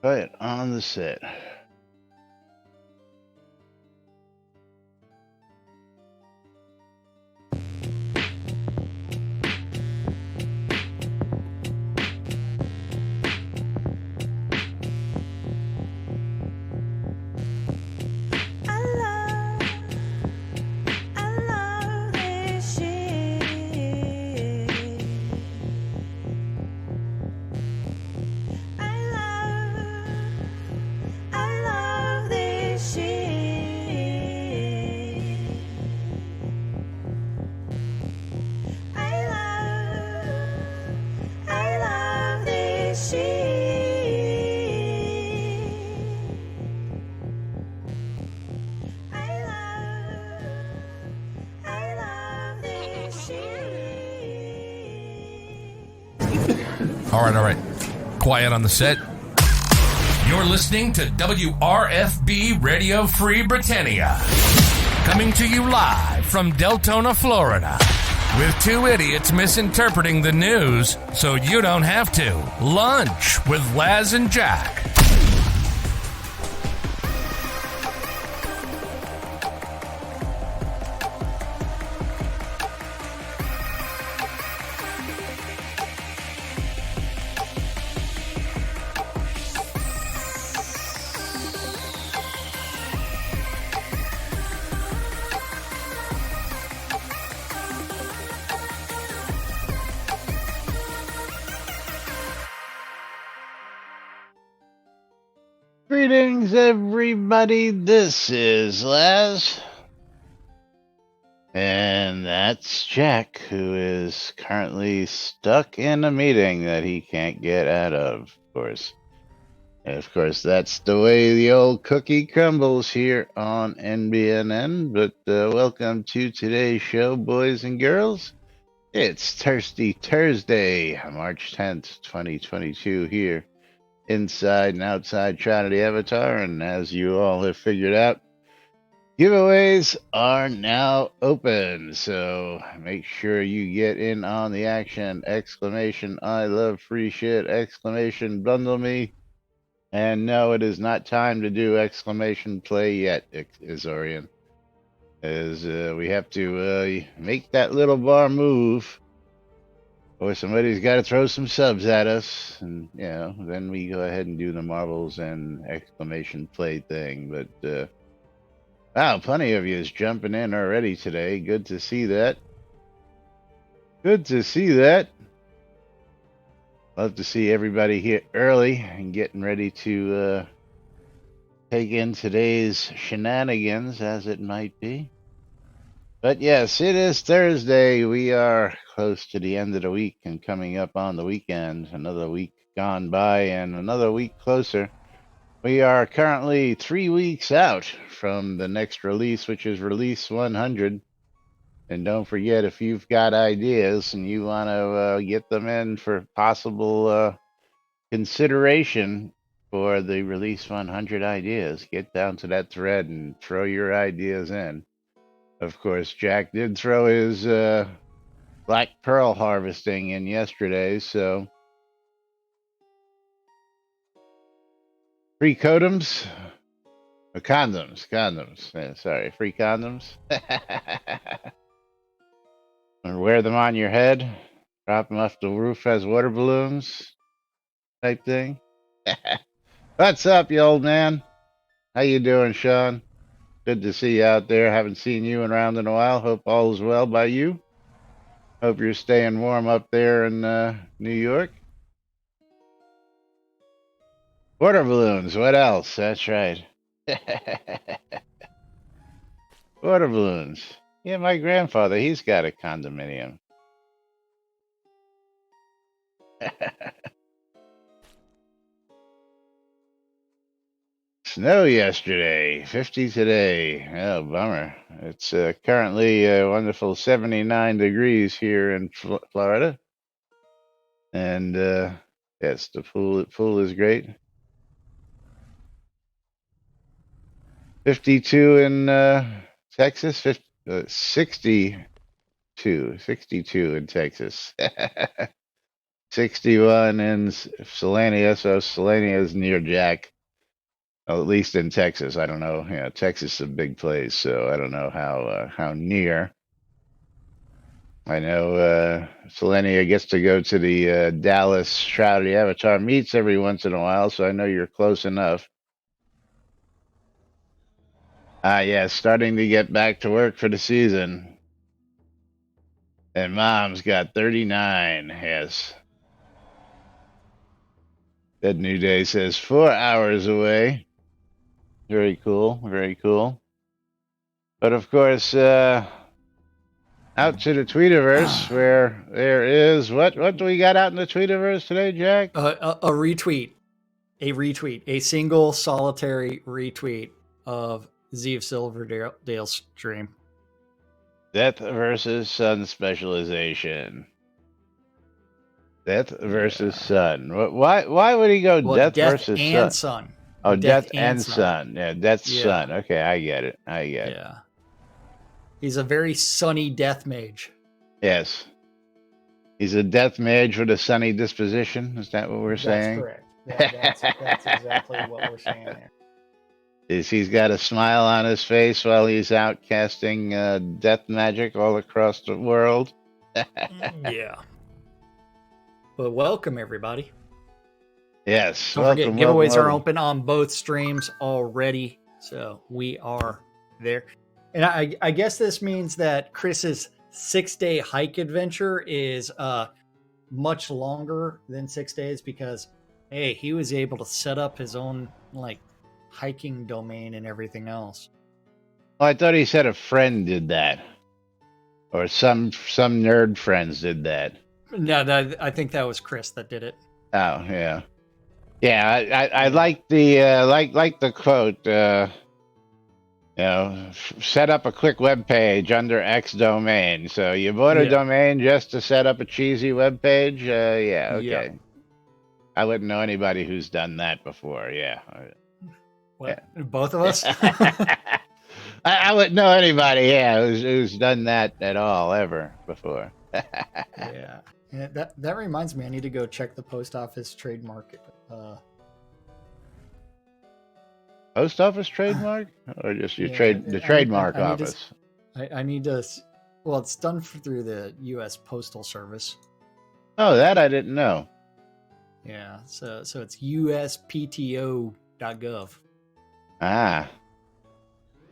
Right on the set. All right. Quiet on the set. You're listening to WRFB Radio Free Britannia. Coming to you live from Deltona, Florida. With two idiots misinterpreting the news so you don't have to. Lunch with Laz and Jack. Greetings, everybody. This is Laz. And that's Jack, who is currently stuck in a meeting that he can't get out of course. And of course, that's the way the old cookie crumbles here on NBNN. But welcome to today's show, boys and girls. It's Thirsty Thursday, March 10th, 2022 here. Inside and outside Trinity Avatar, and as you all have figured out, giveaways are now open, so make sure you get in on the action. Exclamation, I love free shit, exclamation, bundle me. And no, it is not time to do exclamation play yet, Azorian. As we have to make that little bar move, or somebody's got to throw some subs at us, and then we go ahead and do the marbles and exclamation play thing. But wow, plenty of you is jumping in already today. Good to see that. Good to see that. Love to see everybody here early and getting ready to take in today's shenanigans, as it might be. But yes, it is Thursday. We are close to the end of the week and coming up on the weekend. Another week gone by and another week closer. We are currently 3 weeks out from the next release, which is release 100. And don't forget, if you've got ideas and you want to get them in for possible consideration for the release 100 ideas, get down to that thread and throw your ideas in. Of course, Jack did throw his black pearl harvesting in yesterday, so free condoms, condoms. Sorry, free condoms. Or wear them on your head, drop them off the roof as water balloons, type thing. What's up, you old man? How you doing, Sean? Good to see you out there. Haven't seen you around in a while. Hope all is well by you. Hope you're staying warm up there in New York. Water balloons. What else? That's right. Water balloons. Yeah, my grandfather, he's got a condominium. Snow yesterday, 50 today. Oh, bummer. It's currently a wonderful 79 degrees here in Florida. And yes, the pool is great. 52 in Texas, 62 in Texas. 61 in Selenia, so Selenia is near Jack. Well, at least in Texas. I don't know. Texas is a big place, so I don't know how near. I know Selenia gets to go to the Dallas Shroud Avatar meets every once in a while, so I know you're close enough. Yeah, starting to get back to work for the season. And mom's got 39. Yes. That New Day says 4 hours away. Very cool. Very cool. But of course, out to the Tweetiverse where there is what do we got out in the Tweetiverse today, Jack? A retweet, a single solitary retweet of Zeev Silverdale's stream. Death versus Sun specialization. Death versus Sun. Why would he go Well, Death Death versus and Sun? Sun. Oh, Death and Sun. Yeah, Death Sun. Okay, I get it. Yeah. He's a very sunny death mage. Yes. He's a death mage with a sunny disposition. Is that what we're saying? That's correct. That's exactly what we're saying there. He's got a smile on his face while he's out casting death magic all across the world. Yeah. But welcome, everybody. Yes. Don't forget, giveaways are open on both streams already. So we are there. And I guess this means that Chris's 6-day hike adventure is much longer than 6 days because, hey, he was able to set up his own hiking domain and everything else. Oh, I thought he said a friend did that, or some nerd friends did that. No, I think that was Chris that did it. Oh yeah, yeah. I like the like the quote. Set up a quick web page under X domain. So you bought a domain just to set up a cheesy web page? Yeah, okay. Yeah. I wouldn't know anybody who's done that before. Yeah. What? Yeah. Both of us? I wouldn't know anybody, yeah, who's done that at all ever before. Yeah. That reminds me, I need to go check the post office trademark. Post office trademark, or just your trademark office? I need to. Well, it's done through the U.S. Postal Service. Oh, that I didn't know. Yeah, so it's uspto.gov. Ah.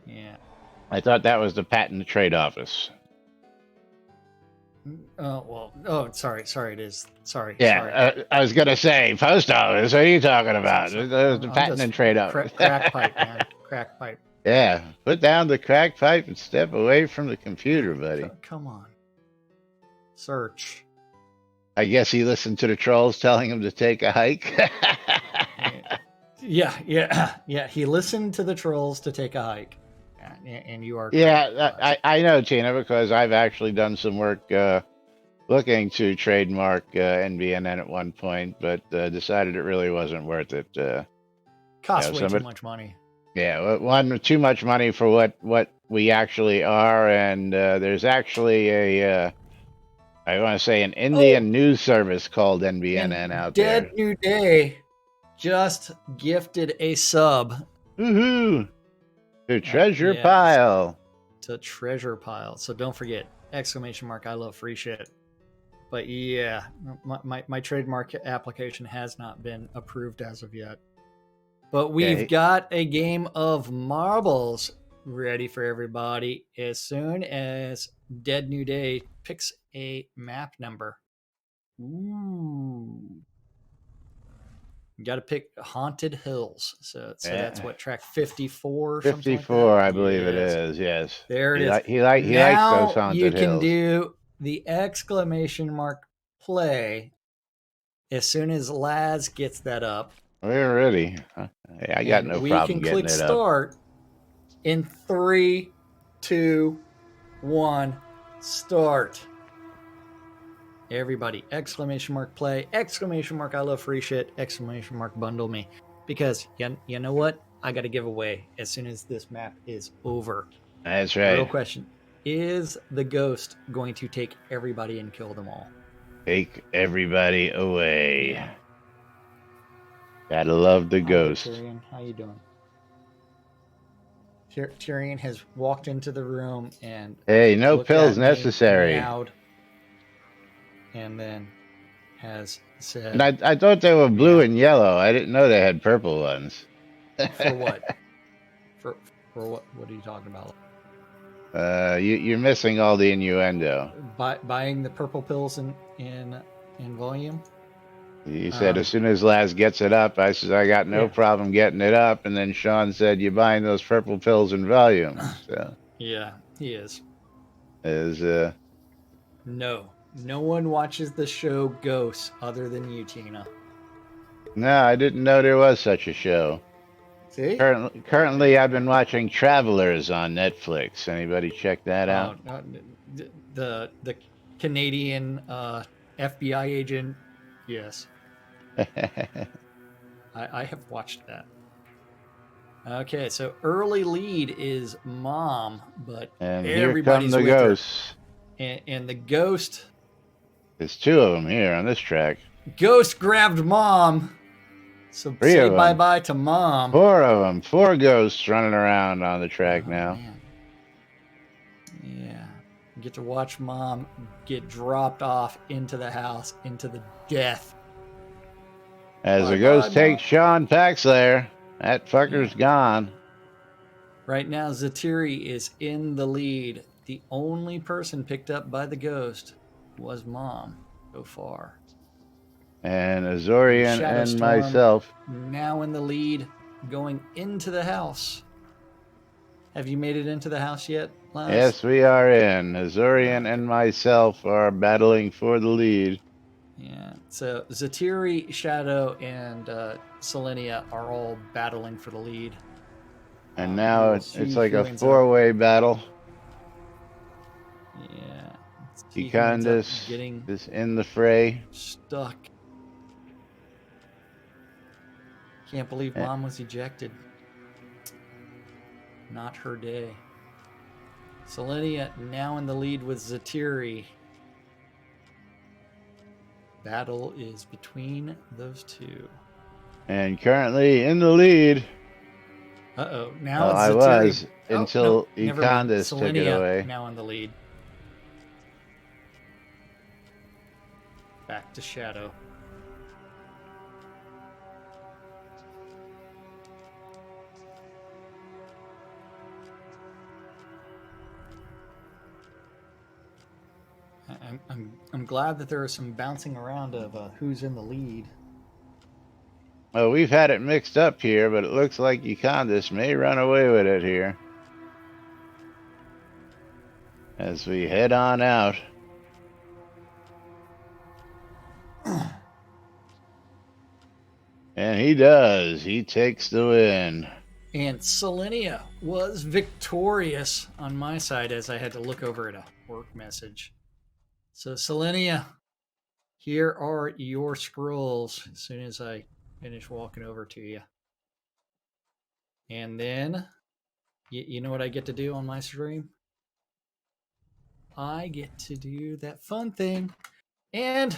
Yeah. I thought that was the Patent and Trade Office. Sorry, it is. Sorry. Yeah, sorry. I was gonna say post office. What are you talking about? The Patent and Trade Office. Crack pipe, man. Crack pipe. Yeah, put down the crack pipe and step away from the computer, buddy. Come on. Search. I guess he listened to the trolls telling him to take a hike. Yeah. He listened to the trolls to take a hike. And you are. Yeah, I know, Tina, because I've actually done some work looking to trademark NBNN at one point, but decided it really wasn't worth it. Costs way too much money. Yeah, one, too much money for what we actually are, and there's actually I want to say an Indian news service called NBNN out there. Dead New Day just gifted a sub. Woohoo! To Treasure Pile. To Treasure Pile. So don't forget, ! I love free shit. But yeah, my trademark application has not been approved as of yet. But we've got a game of marbles ready for everybody as soon as Dead New Day picks a map number. Ooh. You got to pick Haunted Hills. So that's what, track 54? 54, like I believe it is. Yes. There it is. He likes those Haunted Hills. You can do the !play as soon as Laz gets that up. We're ready. I got no problem getting it up. We can click start in 3, 2, 1, start. Everybody, ! !play, ! I love free shit, ! bundle me. Because you know what? I got to give away as soon as this map is over. That's right. Real question. Is the ghost going to take everybody and kill them all? Take everybody away. Yeah. Gotta love the Hi there, ghost. Tyrion. How you doing? Tyrion has walked into the room and Hey, no looked at pills me, necessary. meowed, and then has And said, I thought they were blue "Meow." and yellow. I didn't know they had purple ones. For what? For what? What are you talking about? You're missing all the innuendo. Buying the purple pills in volume? You said as soon as Laz gets it up, I said I got no Yeah. problem getting it up, and then Sean said you're buying those purple pills in volume. So Yeah, he is. is No one watches the show Ghosts other than you, Tina. no, I didn't know there was such a show. See? Currently, I've been watching Travelers on Netflix. Anybody check that Oh, out? the Canadian FBI agent. Yes, I have watched that. Okay, so early lead is Mom, but And here come everybody's the with her, ghosts. and the ghost There's two of them here on this track. grabbed Mom. So Three say of bye them. bye to Mom. Four of them. Four ghosts running around on the track Oh now. man, yeah. You get to watch Mom get dropped off into the house, into the death. As the Bye ghost bye, Mom. takes Sean Paxlayer, that fucker's Yeah. gone. Right now, Zatiri is in the lead. The only person picked up by the ghost was Mom so far. And Azorian Shadow and Storm myself. now in the lead, going into the house. Have you made it into the house yet, Laz? Yes, we are in. Azorian and myself are battling for the lead. Yeah. So Zatiri, Shadow, and Selenia are all battling for the lead. And now We'll it's see like who a ends up. four-way battle. Yeah. Let's see who ends up Candace getting is in the fray. stuck. Can't believe Mom was ejected. Not her day. Selenia now in the lead with Zatiri. Battle is between those two. And currently in the lead. Uh-oh. Now Well, it's I Zatiri. was until nope, never mind. Candace took it Selenia away. now in the lead. Back to Shadow. I'm glad that there is some bouncing around of who's in the lead. Well, we've had it mixed up here, but it looks like Candace may run away with it here. As we head on out. And he does. He takes the win. And Selenia was victorious on my side as I had to look over at a work message. So Selenia, here are your scrolls as soon as I finish walking over to you. And then, you know what I get to do on my stream? I get to do that fun thing. And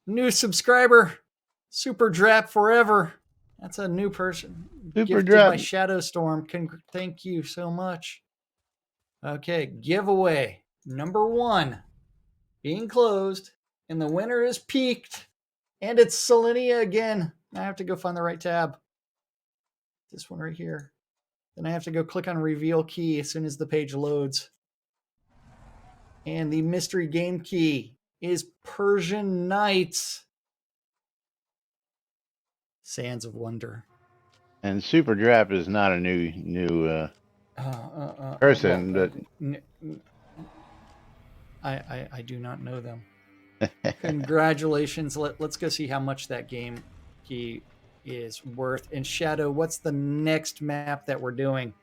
new subscriber, Super Drap Forever. That's a new person. Super Gifted Drap. by Shadowstorm. Thank you so much. Okay, giveaway number 1 being closed, and the winner is peaked, and it's Selenia again. I have to go find the right tab. This one right here. Then I have to go click on reveal key as soon as the page loads. And the mystery game key is Persian Knights. Sands of Wonder. And Super Drap is not a new person, but I do not know them. Congratulations. Let's go see how much that game key is worth. And Shadow, what's the next map that we're doing?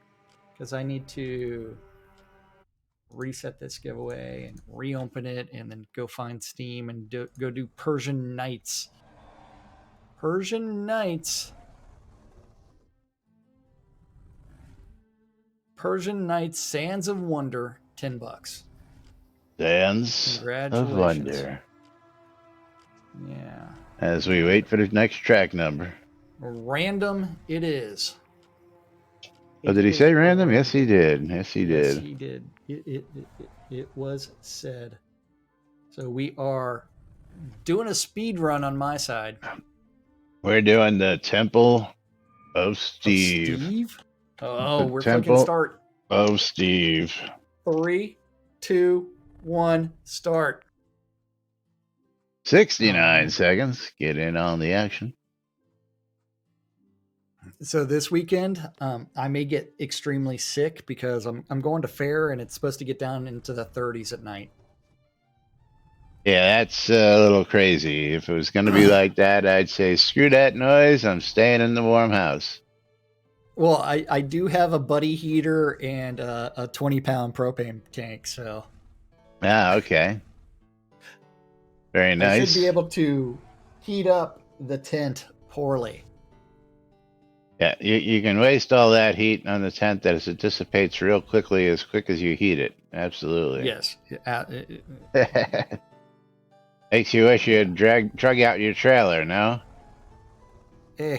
Because I need to reset this giveaway and reopen it and then go find Steam and go do Persian Knights. Persian Knights. Persian Knights Sands of Wonder, $10. Sands of Congratulations. Wonder. Yeah. As we wait for the next track number. Random it is. Oh, did he say random? Yes, he did. Yes, he Yes, did. he did. It was said. So we are doing a speed run on my side. We're doing the Temple of Of Steve. Steve? Oh, The we're clicking Temple start. of Steve. 3, 2, 1, start. 69 seconds. Get in on the action. So this weekend, I may get extremely sick because I'm going to fair and it's supposed to get down into the 30s at night. Yeah, that's a little crazy. If it was going to be like that, I'd say screw that noise. I'm staying in the warm house. Well, I do have a buddy heater and a 20-pound propane tank, so Ah, okay. Very I nice. should be able to heat up the tent poorly. Yeah, you can waste all that heat on the tent as it dissipates real quickly as quick as you heat it. Absolutely. Yes. Makes you wish you had drug out your trailer, no? Eh.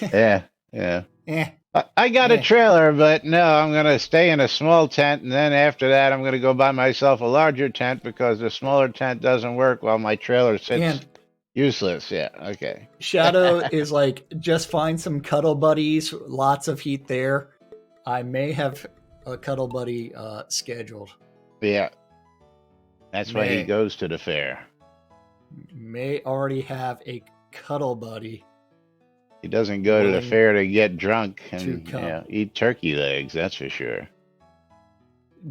Yeah, yeah. Eh. I got a trailer, but no, I'm going to stay in a small tent, and then after that, I'm going to go buy myself a larger tent because the smaller tent doesn't work while my trailer sits useless. Yeah, okay. Shadow is like, just find some cuddle buddies, lots of heat there. I may have a cuddle buddy scheduled. Yeah. That's why he goes to the fair. May already have a cuddle buddy. He doesn't go to the fair to get drunk and eat turkey legs, that's for sure.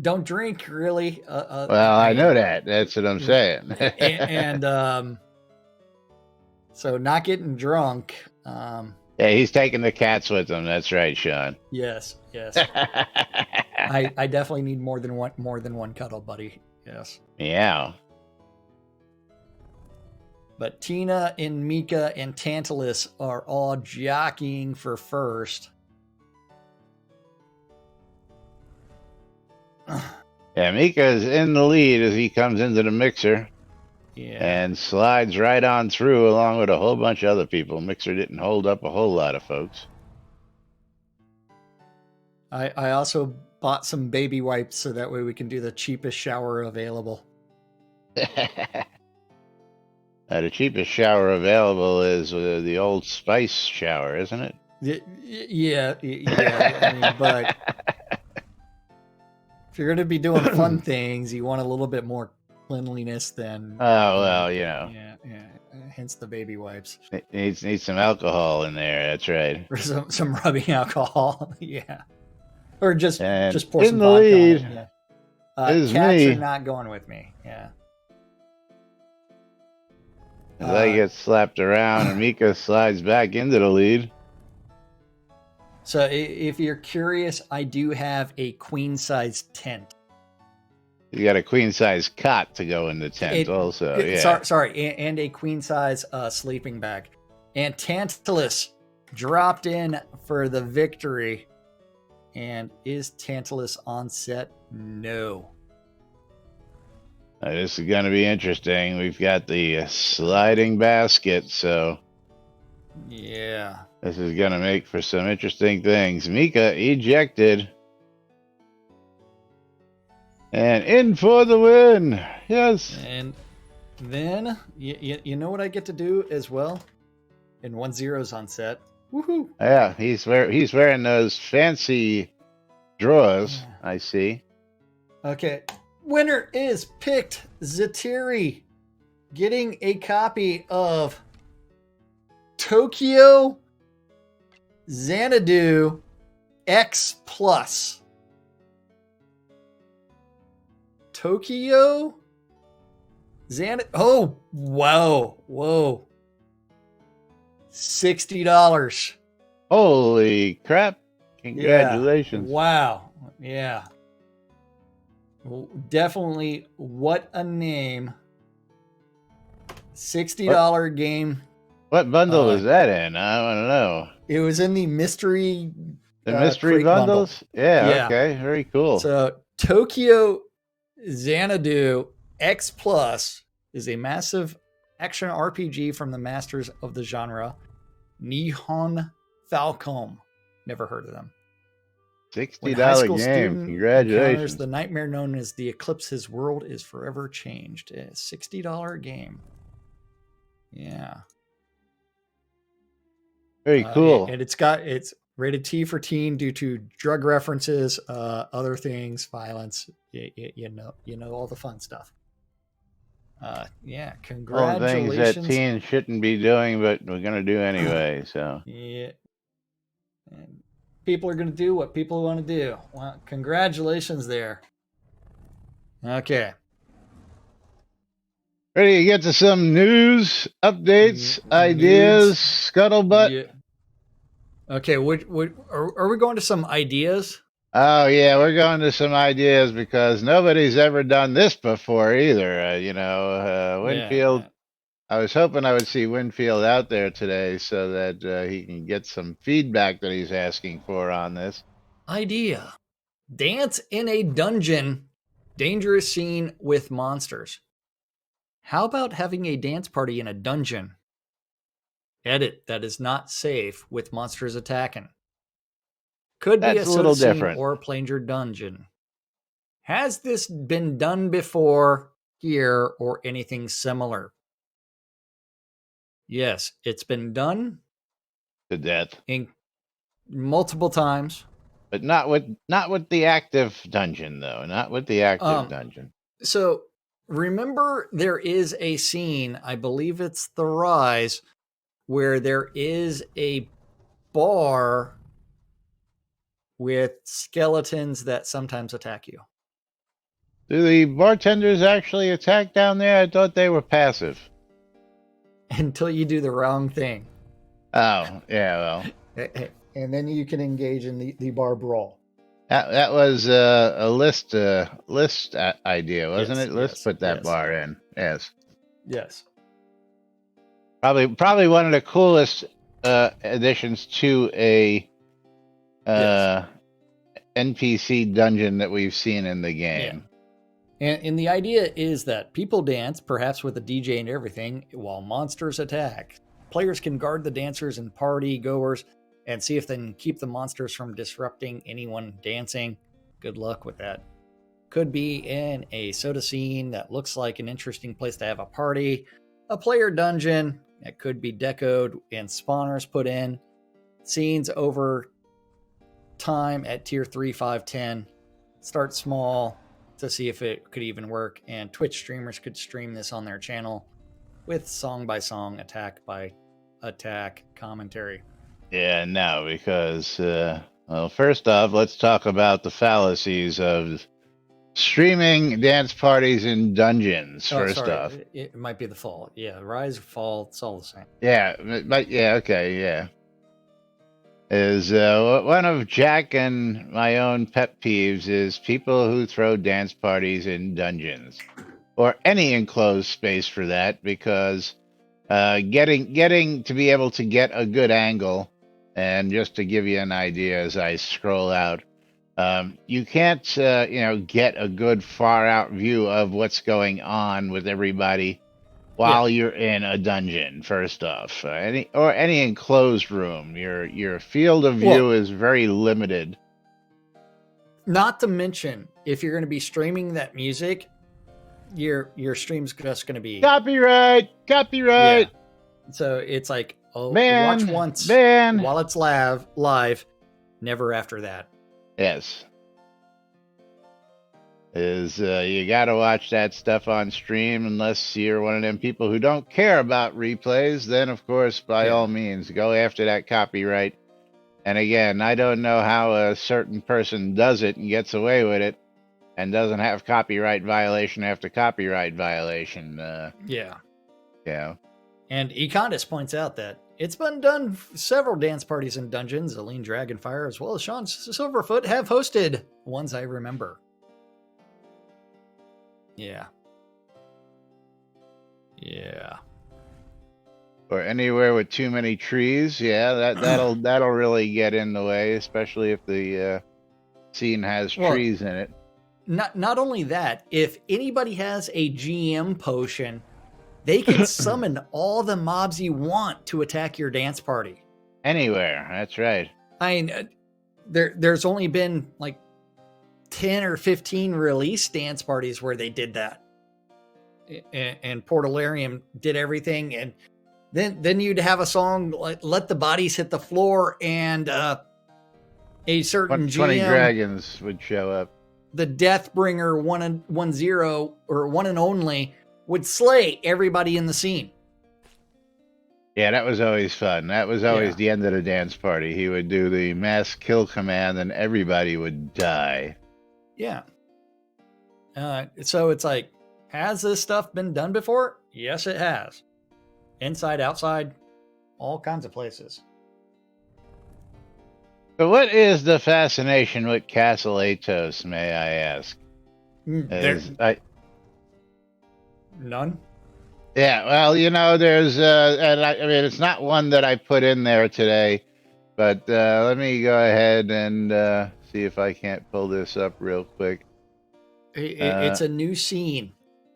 Don't drink, really. Well, I know that. That's what I'm saying. and so not getting drunk. Yeah, he's taking the cats with him. That's right, Sean. Yes. I definitely need more than one cuddle buddy. Yes. Yeah. But Tina and Mika and Tantalus are all jockeying for first. Yeah, Mika's in the lead as he comes into the mixer. Yeah. And slides right on through along with a whole bunch of other people. Mixer didn't hold up a whole lot of folks. I also bought some baby wipes so that way we can do the cheapest shower available. The cheapest shower available is the Old Spice shower, isn't it? Yeah. I mean, but if you're going to be doing fun things, you want a little bit more cleanliness than. Oh, well, you know. Yeah. Hence the baby wipes. Needs some alcohol in there. That's right. Or some rubbing alcohol. Yeah. Or just pour in some the vodka lead on it. Yeah. is Cats me. are not going with me. Yeah. As I get slapped around and Mika slides back into the lead. So if you're curious, I do have a queen size tent. You got a queen size cot to go in the tent also. Yeah. Sorry, and a queen size sleeping bag. And Tantalus dropped in for the victory. And is Tantalus on set? No. This is going to be interesting. We've got the sliding basket, so yeah, this is going to make for some interesting things. Mika ejected. And in for the win. Yes. And then, you know what I get to do as well? And 1-0's on set. Woohoo. Yeah, he's wearing those fancy drawers, I see. Okay. Winner is picked. Zatiri getting a copy of Tokyo Xanadu X Plus. Tokyo Xanadu. Oh, wow. Whoa. $60. Holy crap. Congratulations. Yeah. Wow. Yeah. Definitely. What a name. $60 game. What bundle was that in? I want to know. It was in the mystery. The mystery bundles? Yeah. Okay. Very cool. So Tokyo Xanadu X Plus is a massive action RPG from the masters of the genre, Nihon Falcom. Never heard of them. When high $60 school game. student encounters Congratulations. the nightmare known as the eclipse, his world is forever changed. A $60 game. Yeah. Very cool. And it's rated T for teen due to drug references, other things, violence. You know all the fun stuff. Yeah, All the things that congratulations. teens shouldn't be doing, but we're gonna do anyway. So Yeah, and people are going to do what people want to do. Well, congratulations there. Okay. ready to get to some news, updates, ideas, scuttlebutt. Yeah. Okay, are we going to some ideas? Oh yeah, we're going to some ideas because nobody's ever done this before either. Winfield. Yeah. I was hoping I would see Winfield out there today so that he can get some feedback that he's asking for on this. Idea. Dance in a dungeon. Dangerous scene with monsters. How about having a dance party in a dungeon? Edit. That is not safe with monsters attacking. Could be a That's a soda little scene different. or a planger dungeon. Has this been done before here or anything similar? Yes, it's been done To death, in multiple times. but not with the active dungeon though. Not with the active dungeon. So remember, there is a scene, I believe it's The Rise, where there is a bar with skeletons that sometimes attack you. Do the bartenders actually attack down there? I thought they were passive. Until you do the wrong thing. Oh, yeah, well. And then you can engage in the bar brawl. That was a list idea, wasn't it? Let's put that bar in. Yes. Yes. Probably one of the coolest additions to a NPC dungeon that we've seen in the game. Yeah. And the idea is that people dance, perhaps with a DJ and everything, while monsters attack. Players can guard the dancers and party goers and see if they can keep the monsters from disrupting anyone dancing. Good luck with that. Could be in a soda scene that looks like an interesting place to have a party, a player dungeon that could be decoed and spawners put in, scenes over time at tier 3, 5, 10. Start small to see if it could even work, and Twitch streamers could stream this on their channel with song by song, attack by attack commentary. Yeah, no, because well, first off, let's talk about the fallacies of streaming dance parties in dungeons. First off, it might be the fall. Yeah, rise or fall, it's all the same. Yeah, but yeah, okay, yeah. Is one of Jack and my own pet peeves is people who throw dance parties in dungeons or any enclosed space for that, because getting to be able to get a good angle, and just to give you an idea as I scroll out, you can't get a good far out view of what's going on with everybody while you're in a dungeon. First off, any enclosed room, your field of view is very limited. Not to mention, if you're going to be streaming that music, your stream's just going to be copyright. Yeah. So it's like, watch once while it's live, never after that. Yes. You got to watch that stuff on stream unless you're one of them people who don't care about replays. Then, of course, by all means, go after that copyright. And again, I don't know how a certain person does it and gets away with it and doesn't have copyright violation after copyright violation. Yeah. And Econdis points out that it's been done several dance parties in dungeons. Aline Dragonfire as well as Sean Silverfoot have hosted ones I remember. Yeah. Or anywhere with too many trees. Yeah, that'll really get in the way, especially if the scene has trees in it. Not only that, if anybody has a GM potion They can summon all the mobs you want to attack your dance party. Anywhere. That's right. I mean, there's only been like 10 or 15 release dance parties where they did that. And Portalarium did everything. And then you'd have a song like Let the Bodies Hit the Floor, and a certain 20 GM, dragons would show up. the Deathbringer 1-0 or one and only, would slay everybody in the scene. Yeah, that was always fun. That was always the end of the dance party. He would do the mass kill command and everybody would die. Yeah. So it's like, has this stuff been done before? Yes, it has. Inside, outside, all kinds of places. So what is the fascination with Castle Athos, may I ask? None. Yeah, well, there's, and I mean, it's not one that I put in there today, but let me go ahead and see if I can't pull this up real quick. It's a new scene.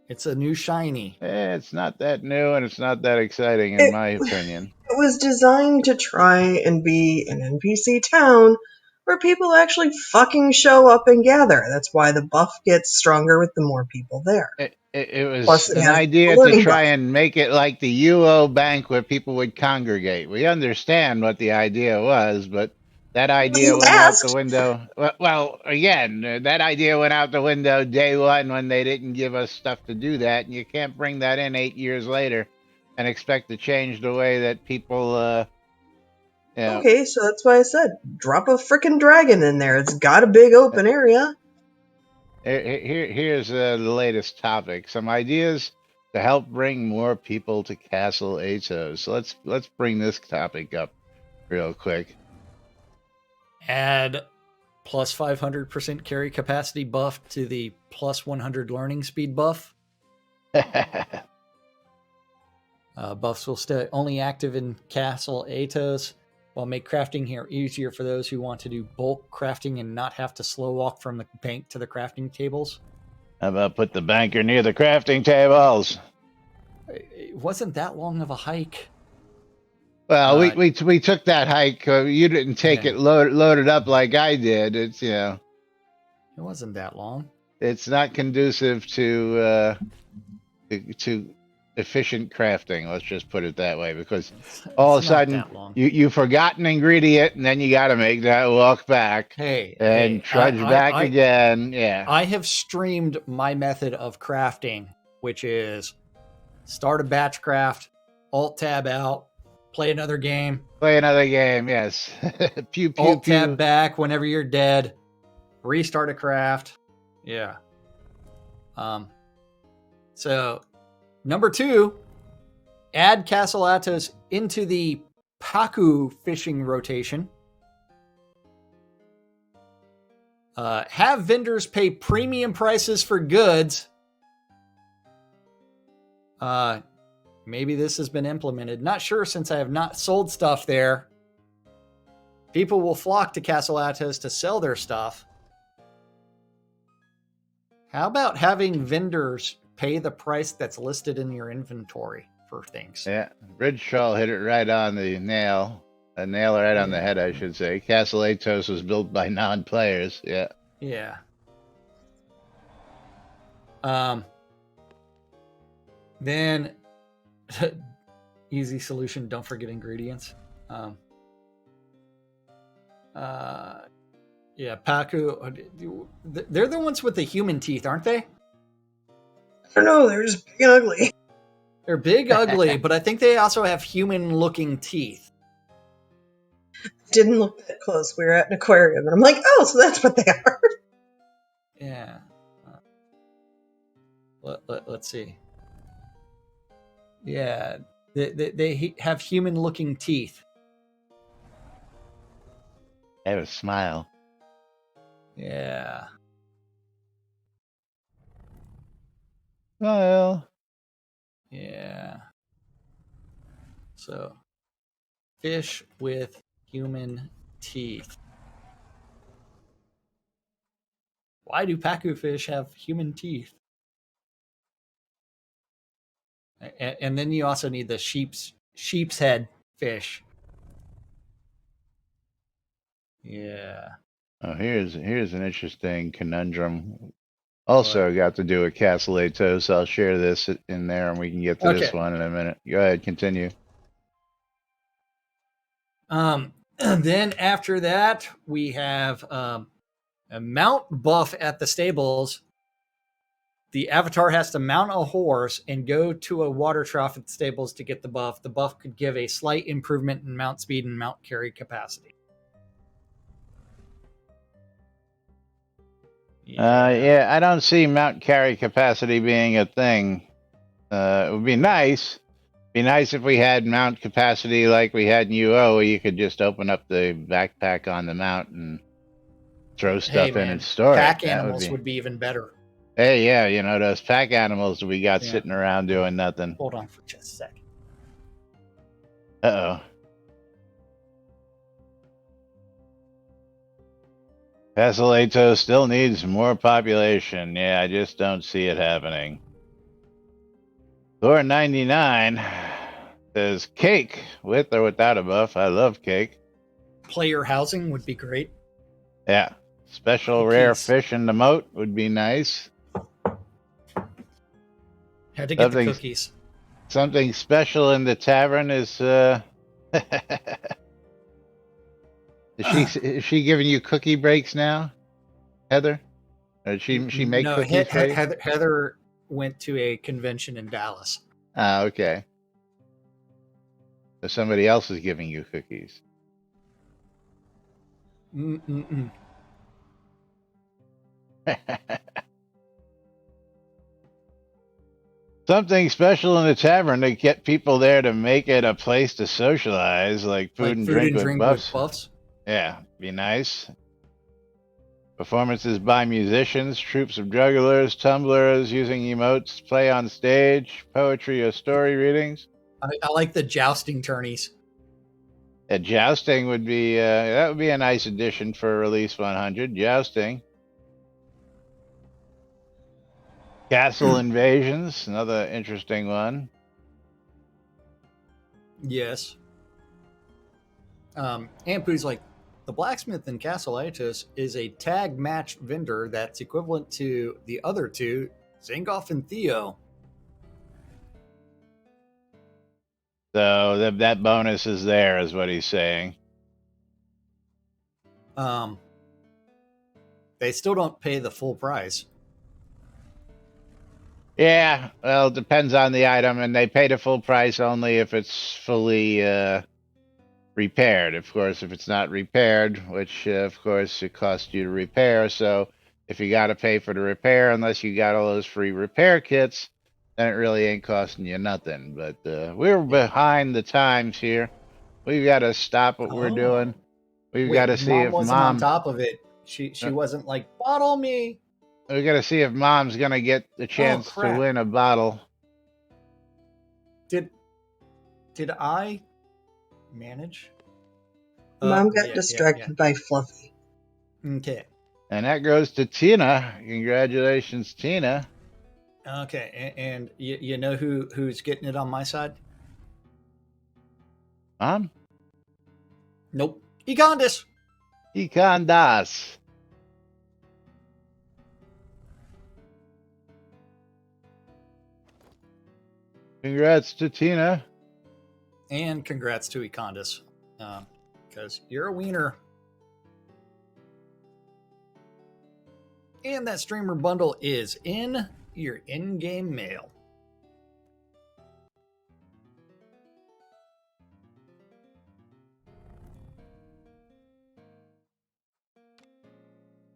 It's a new shiny. It's not that new and it's not that exciting, in my opinion. It was designed to try and be an NPC town where people actually fucking show up and gather. That's why the buff gets stronger with the more people there. It was Plus, it an has idea the to learning try buff. and make it like the UO bank where people would congregate. We understand what the idea was, but that idea You went out the asked. window. Well, again, that idea went out the window day one when they didn't give us stuff to do that, and you can't bring that in 8 years later and expect to change the way that people. Okay, so that's why I said drop a frickin' dragon in there. It's got a big open area. Here's the latest topic. Some ideas to help bring more people to Castle Athos. So let's bring this topic up real quick. Add plus 500% carry capacity buff to the plus 100 learning speed buff. Buffs will stay only active in Castle Athos, while make crafting here easier for those who want to do bulk crafting and not have to slow walk from the bank to the crafting tables. How about put the banker near the crafting tables? It wasn't that long of a hike. Well, we took that hike. You didn't take it loaded up like I did. It's it wasn't that long. It's not conducive to efficient crafting. Let's just put it that way, because all of a sudden you forgot an ingredient, and then you got to make that walk back. Trudge back again. Yeah, I have streamed my method of crafting, which is start a batch craft, alt tab out, play another game. Yes. Pew, pew, alt pew. tab back whenever you're dead. Restart a craft. Yeah. So, number 2, add Castle Athos into the Paku fishing rotation. Have vendors pay premium prices for goods. Maybe this has been implemented. Not sure, since I have not sold stuff there. People will flock to Castle Athos to sell their stuff. How about having vendors pay the price that's listed in your inventory for things? Yeah, Ridshaw hit it right on the nail. A nail right on the head, I should say. Castle Athos was built by non-players. Yeah. Yeah. Then, easy solution, don't forget ingredients. Yeah, Paku, they're the ones with the human teeth, aren't they? I don't know, they're just big and ugly. They're big, ugly, but I think they also have human-looking teeth. Didn't look that close. We were at an aquarium, and I'm like, oh, so that's what they are. Yeah. Let's see. Yeah, they have human-looking teeth. They have a smile. Yeah. Well. Yeah. So, fish with human teeth. Why do Paku fish have human teeth? And then you also need the sheep's head fish. Yeah. Oh, here's an interesting conundrum. Also got to do with Castle Atos. I'll share this in there, and we can get to this Okay. one in a minute. Go ahead, continue. Then after that, we have a mount buff at the stables. The avatar has to mount a horse and go to a water trough at the stables to get the buff. The buff could give a slight improvement in mount speed and mount carry capacity. Yeah, I don't see mount carry capacity being a thing. It would be nice. Be nice if we had mount capacity like we had in UO, where you could just open up the backpack on the mount and throw stuff in and store pack it. animals would be even better. Hey, yeah, you know, those pack animals we got sitting around doing nothing. Hold on for just a second. Uh-oh. Castle still needs more population. Yeah, I just don't see it happening. Thor 99 says cake with or without a buff. I love cake. Player housing would be great. Yeah. Special rare fish in the moat would be nice. Had to get the cookies. Something special in the tavern is Is she giving you cookie breaks now, Heather? Or she make cookies for you? Heather went to a convention in Dallas. Ah, okay. So somebody else is giving you cookies. Something special in the tavern to get people there to make it a place to socialize, like food and drink with buffs. Yeah, be nice. Performances by musicians, troops of jugglers, tumblers using emotes, play on stage, poetry or story readings. I like the jousting tourneys. Jousting would be that would be a nice addition for Release 100. Jousting. Castle invasions, another interesting one. Yes. Ampu's like, the blacksmith in Castle Atos is a tag match vendor that's equivalent to the other two, Zangoff and Theo. So that bonus is there, is what he's saying. They still don't pay the full price. Yeah, well, it depends on the item, and they pay the full price only if it's fully repaired. Of course, if it's not repaired, which of course it costs you to repair, so if you got to pay for the repair, unless you got all those free repair kits, then it really ain't costing you nothing. But we're behind the times here. We've got to stop what we're doing. We've got to see if wasn't on top of it. She wasn't like, bottle me. We got to see if Mom's gonna get the chance to win a bottle. Did I manage? Mom got distracted by Fluffy. Okay. And that goes to Tina. Congratulations, Tina. Okay, and you know who's getting it on my side? Mom? Nope. Econdas. Econdas. Congrats to Tina. And congrats to Econdas. Because you're a wiener. And that streamer bundle is in your in-game mail.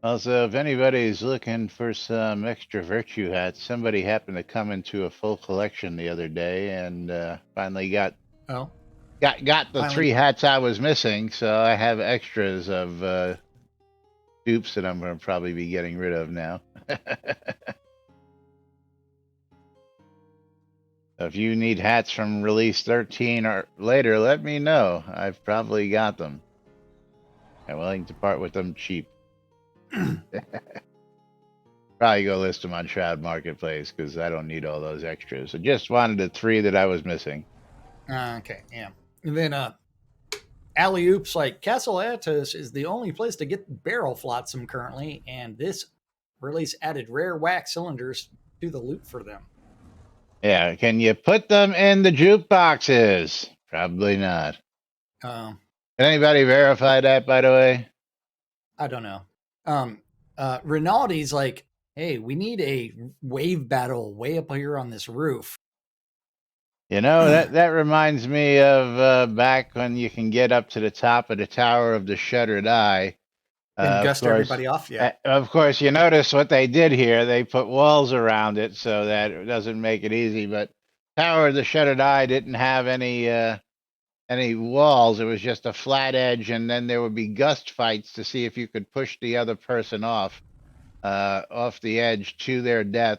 Also, if anybody's looking for some extra virtue hats, somebody happened to come into a full collection the other day and finally got the 3 hats I was missing. So I have extras of dupes that I'm going to probably be getting rid of now. If you need hats from release 13 or later, let me know. I've probably got them. I'm willing to part with them cheap. Probably go list them on Shroud Marketplace because I don't need all those extras. I just wanted the 3 that I was missing. Okay, yeah. And then alley oops like Castle Atos is the only place to get barrel flotsam currently, and this release added rare wax cylinders to the loot for them. Yeah, can you put them in the jukeboxes? Probably not. Um, Can anybody verify that, by the way? I don't know. Rinaldi's like, hey, we need a wave battle way up here on this roof. You know, that reminds me of back when you can get up to the top of the Tower of the Shuttered Eye. And Of gust course, everybody off, yeah. of course, you notice what they did here. They put walls around it so that it doesn't make it easy. But Tower of the Shuttered Eye didn't have any walls. It was just a flat edge, and then there would be gust fights to see if you could push the other person off the edge to their death.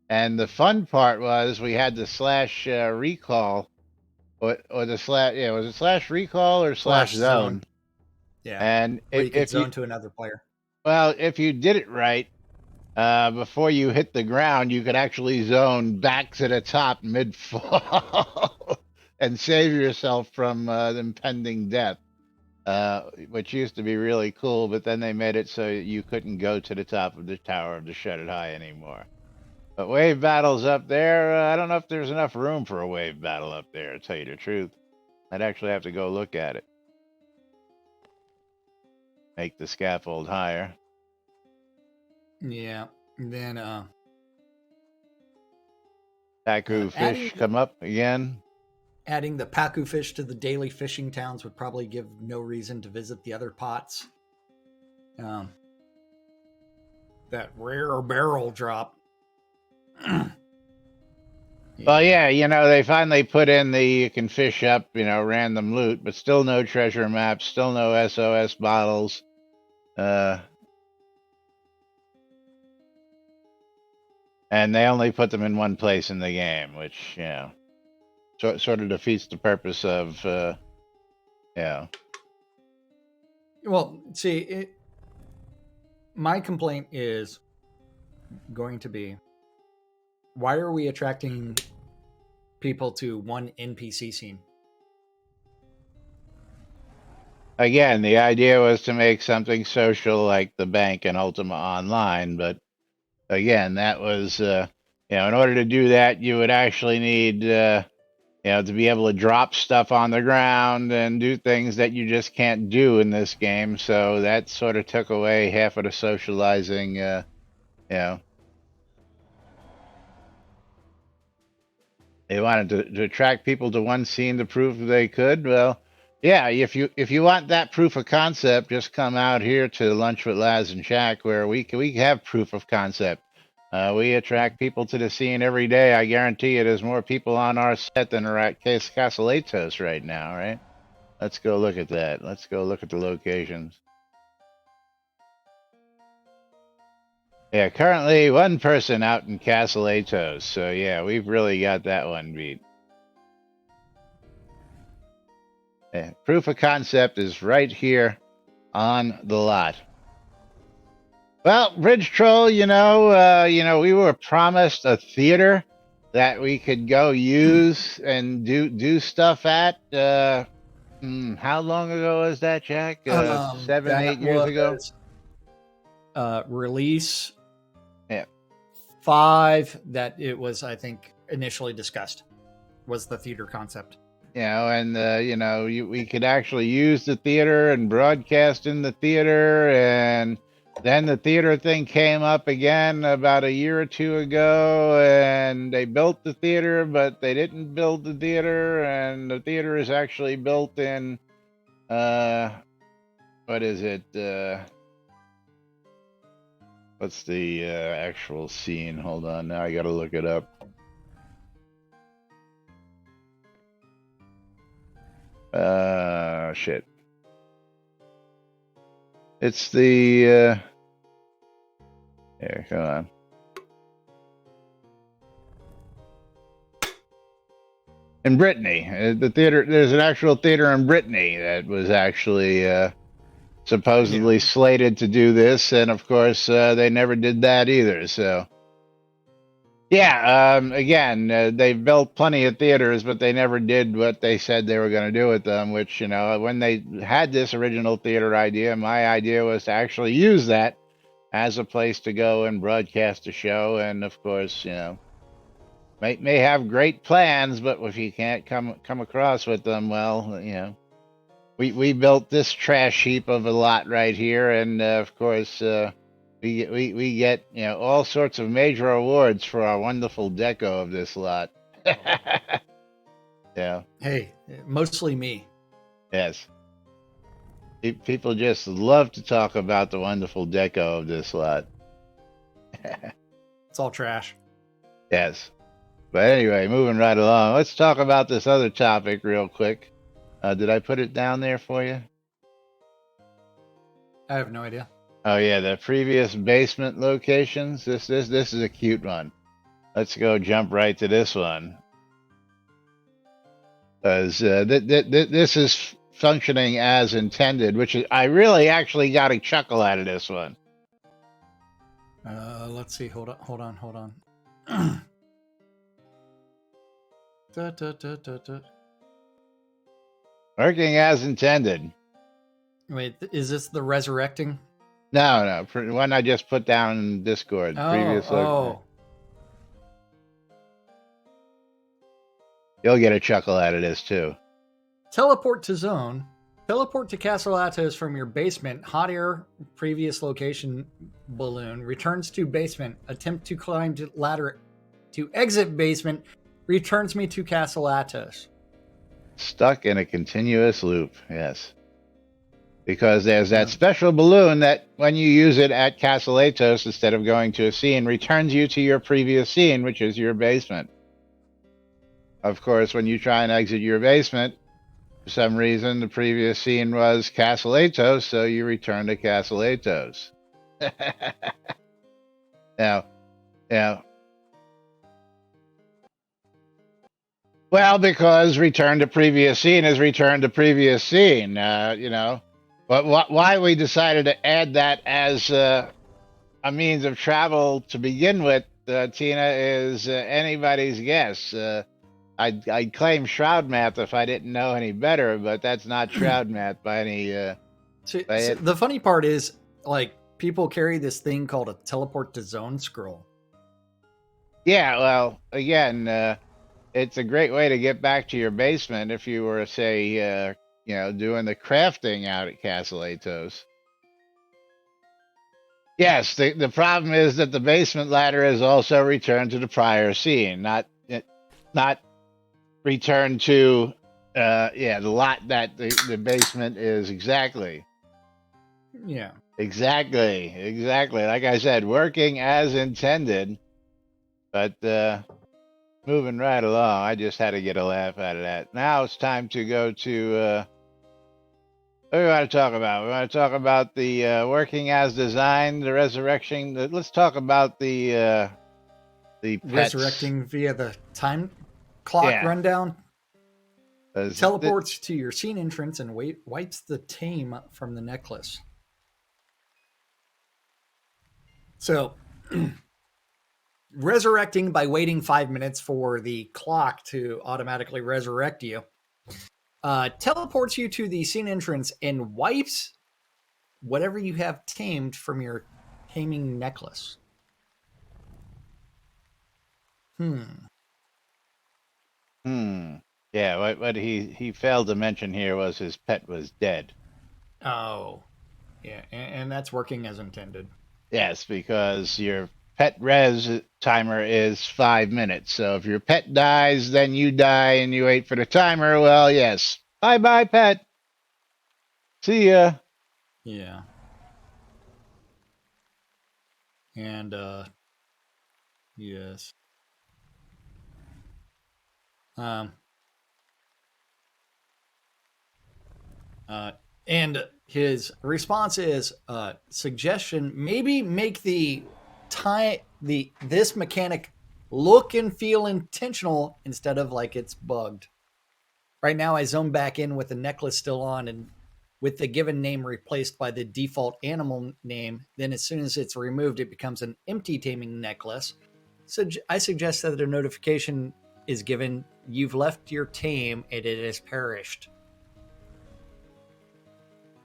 And the fun part was we had the slash recall or the slash, yeah, was it slash recall or slash zone? Yeah. And Where you could if you, zone to another player. well, if you did it right, before you hit the ground, you could actually zone back to the top mid fall and save yourself from impending death, which used to be really cool. But then they made it so you couldn't go to the top of the Tower of the Shuttered Eye anymore. But wave battles up there, I don't know if there's enough room for a wave battle up there, to tell you the truth. I'd actually have to go look at it. Make the scaffold higher. Yeah. And then Pacu fish come up again. adding the Pacu fish to the daily fishing towns would probably give no reason to visit the other pots. That rare barrel drop. Well, yeah, you know, they finally put in the you can fish up, you know, random loot, but still no treasure maps, still no SOS bottles. And they only put them in one place in the game, which, you know, sort of defeats the purpose of, yeah. Well, see, my complaint is going to be, why are we attracting people to one NPC scene? Again, the idea was to make something social like the bank and Ultima Online, but again, that was, you know, in order to do that, you would actually need, you know, to be able to drop stuff on the ground and do things that you just can't do in this game. So that sort of took away half of the socializing, you know. They wanted to attract people to one scene to prove they could. Well, yeah, if you want that proof of concept, just come out here to Lunch with Laz and Shaq, where we have proof of concept. We attract people to the scene every day. I guarantee you, there's more people on our set than are at Casaletos right now, right? Let's go look at that. Let's go look at the locations. Yeah, currently one person out in Casaletos. So yeah, we've really got that one beat. Yeah, proof of concept is right here on the lot. Well, Bridge Troll, you know, we were promised a theater that we could go use and do stuff at. How long ago was that, Jack? 7-8 years ago. Release Yeah. 5 that it was, I think, initially discussed was the theater concept. You know, and you know, we could actually use the theater and broadcast in the theater, and then the theater thing came up again about a year or two ago, and they built the theater, but they didn't build the theater, and the theater is actually built in, what is it? What's the actual scene? Hold on, now I gotta look it up. Shit. It's the, here, come on. In Brittany, the theater, there's an actual theater in Brittany that was actually, supposedly slated to do this, and of course, they never did that either. So, yeah, again, they built plenty of theaters, but they never did what they said they were going to do with them. Which, when they had this original theater idea, my idea was to actually use that as a place to go and broadcast a show. And of course, may have great plans, but if you can't come across with them, well, we built this trash heap of a lot right here, and of course, we get all sorts of major awards for our wonderful deco of this lot. Yeah. Hey, mostly me. Yes. People just love to talk about the wonderful deco of this lot. It's all trash. Yes. But anyway, moving right along, let's talk about this other topic real quick. Did I put it down there for you? I have no idea. Oh yeah, the previous basement locations. This is a cute one. Let's go jump right to this one, because this is functioning as intended. Which is, I really actually got a chuckle out of this one. Let's see. Hold on. Da, da, da, da, da. Working as intended. Wait, is this the resurrecting? No, one I just put down in Discord. Oh. You'll get a chuckle out of this too. Teleport to zone. Teleport to Castle Atos from your basement. Hot air previous location balloon. Returns to basement. Attempt to climb to ladder to exit basement. Returns me to Castle Atos. Stuck in a continuous loop, yes. Because there's that special balloon that when you use it at Castle Atos, instead of going to a scene, returns you to your previous scene, which is your basement. Of course, when you try and exit your basement, for some reason, the previous scene was Castle Atos, so you return to Castle Atos. Now, well, because return to previous scene is return to previous scene, But why we decided to add that as a means of travel to begin with, Tina, is anybody's guess. I'd claim Shroud math if I didn't know any better, but that's not Shroud math by any. So the funny part is, like, people carry this thing called a teleport to zone scroll. Yeah, well, again, it's a great way to get back to your basement if you were, say, doing the crafting out at Castle Atos. Yes, the problem is that the basement ladder is also returned to the prior scene, not returned to the lot that the basement is exactly. Yeah. Exactly. Like I said, working as intended, but moving right along, I just had to get a laugh out of that. Now it's time to go to what do we want to talk about? We want to talk about the working as designed, the resurrection. Let's talk about the pets. Resurrecting via the time clock rundown. Teleports to your scene entrance and wipes the tame from the necklace. So, resurrecting by waiting 5 minutes for the clock to automatically resurrect you. Teleports you to the scene entrance and wipes whatever you have tamed from your taming necklace. Yeah, what he failed to mention here was his pet was dead. Oh, yeah, and that's working as intended. Yes, because your pet res timer is 5 minutes. So if your pet dies, then you die and you wait for the timer. Well, yes. Bye-bye, pet. See ya. Yeah. And, yes. And his response is, suggestion, maybe make this mechanic look and feel intentional instead of like it's bugged. Right now I zone back in with the necklace still on and with the given name replaced by the default animal name, then as soon as it's removed, it becomes an empty taming necklace. So I suggest that a notification is given, you've left your tame and it has perished.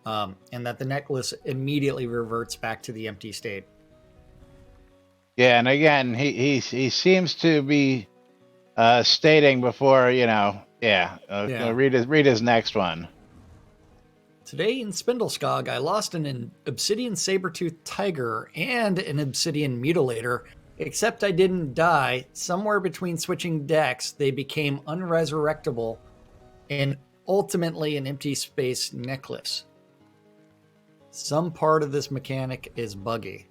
And that the necklace immediately reverts back to the empty state. Yeah, and again, he seems to be stating before, read his next one. Today in Spindleskog, I lost an obsidian saber-toothed tiger and an obsidian mutilator, except I didn't die. Somewhere between switching decks, they became unresurrectable and ultimately an empty space necklace. Some part of this mechanic is buggy.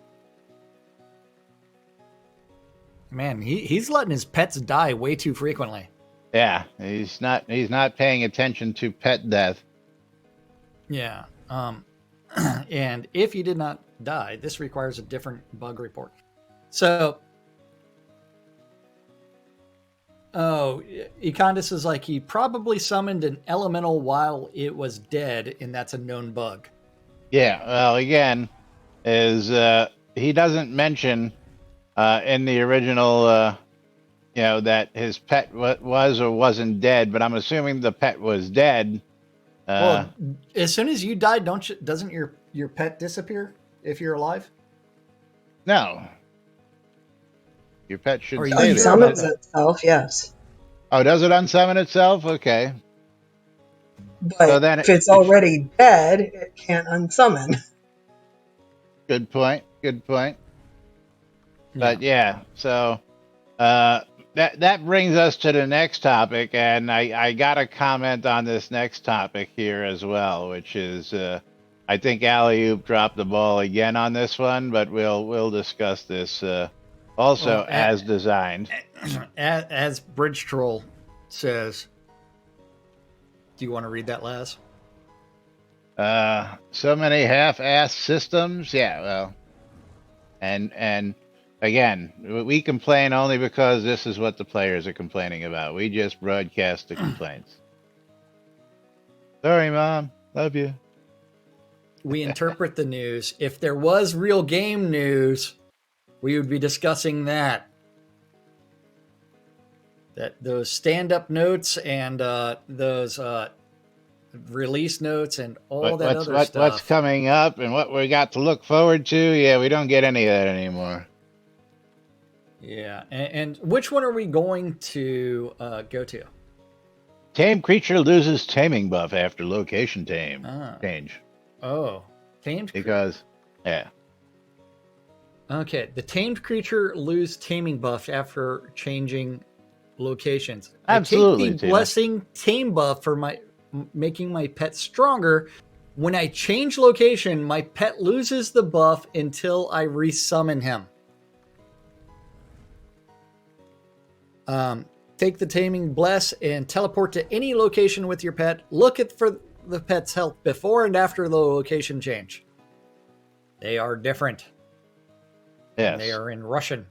Man, he's letting his pets die way too frequently. Yeah, he's not paying attention to pet death. Yeah. And if you did not die, this requires a different bug report. So, Econdis is like, he probably summoned an elemental while it was dead, and that's a known bug. Yeah, well, again, he doesn't mention in the original, that his pet was or wasn't dead, but I'm assuming the pet was dead. Well, as soon as you die, doesn't your pet disappear if you're alive? No. Your pet should Or stay you there. It summons itself, yes. Oh, does it unsummon itself? Okay. But So then if it's already dead, it can't unsummon. Good point. But yeah, so that brings us to the next topic, and I got a comment on this next topic here as well, which is I think Alley-oop dropped the ball again on this one, but we'll discuss this also as designed. As Bridge Troll says. Do you want to read that, Laz? So many half-assed systems. Yeah, well, and again, we complain only because this is what the players are complaining about. We just broadcast the complaints. Sorry, Mom. Love you. We interpret the news. If there was real game news, we would be discussing that. Those stand-up notes and those release notes and all that other stuff. What's coming up and what we got to look forward to? Yeah, we don't get any of that anymore. Yeah, and which one are we going to go to? Tame creature loses taming buff after location change. Oh, tamed. Because, yeah. Okay, the tamed creature lose taming buff after changing locations. Absolutely. I take the blessing tame buff for making my pet stronger. When I change location, my pet loses the buff until I resummon him. Take the taming bless and teleport to any location with your pet. Look for the pet's health before and after the location change. They are different. Yes. They are in Russian.